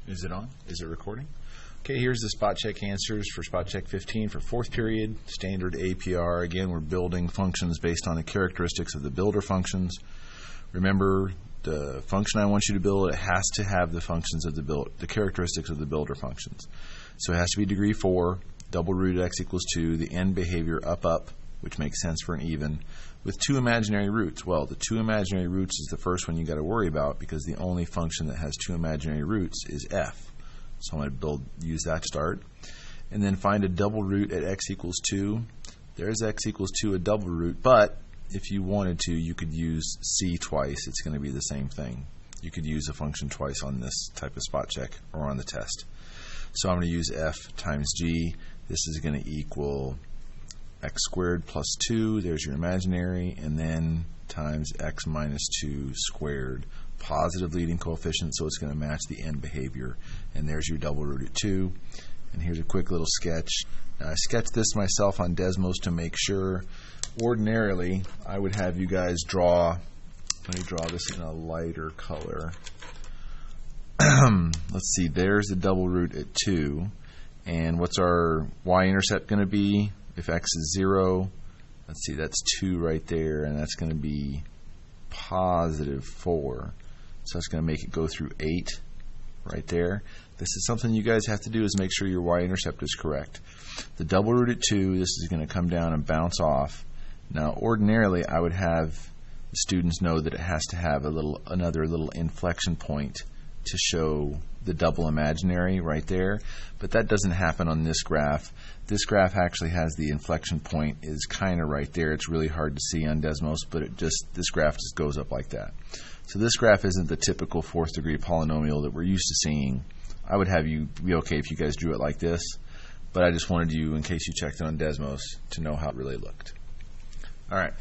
Is it on? Is it recording? Okay, here's the spot check answers for spot check 15 for fourth period, standard APR. Again, we're building functions based on the characteristics of the builder functions. Remember, the function I want you to build, it has to have the functions of the characteristics of the builder functions. So it has to be degree 4, double root x equals 2, the end behavior up, which makes sense for an even, with 2 imaginary roots. Well, the 2 imaginary roots is the first one you got to worry about because the only function that has 2 imaginary roots is f. So I'm going to use that to start. And then find a double root at x equals 2. There's x equals 2, a double root, but if you wanted to, you could use c twice. It's going to be the same thing. You could use a function twice on this type of spot check or on the test. So I'm going to use f times g. This is going to equal x squared plus 2, there's your imaginary, and then times x minus 2 squared. Positive leading coefficient, so it's going to match the end behavior. And there's your double root at 2. And here's a quick little sketch. Now, I sketched this myself on Desmos to make sure. Ordinarily, I would have you guys draw, let me draw this in a lighter color. Let's see, there's the double root at 2. And what's our y-intercept going to be? If x is 0, let's see, that's 2 right there, and that's going to be positive 4. So that's going to make it go through 8 right there. This is something you guys have to do, is make sure your y-intercept is correct. The double root at 2, this is going to come down and bounce off. Now, ordinarily, I would have the students know that it has to have another little inflection point to show the double imaginary right there, but that doesn't happen on this graph. This graph actually has the inflection point is kind of right there. It's really hard to see on Desmos, but this graph just goes up like that. So this graph isn't the typical fourth degree polynomial that we're used to seeing. I would have you be okay if you guys drew it like this, but I just wanted you, in case you checked it on Desmos, to know how it really looked. All right.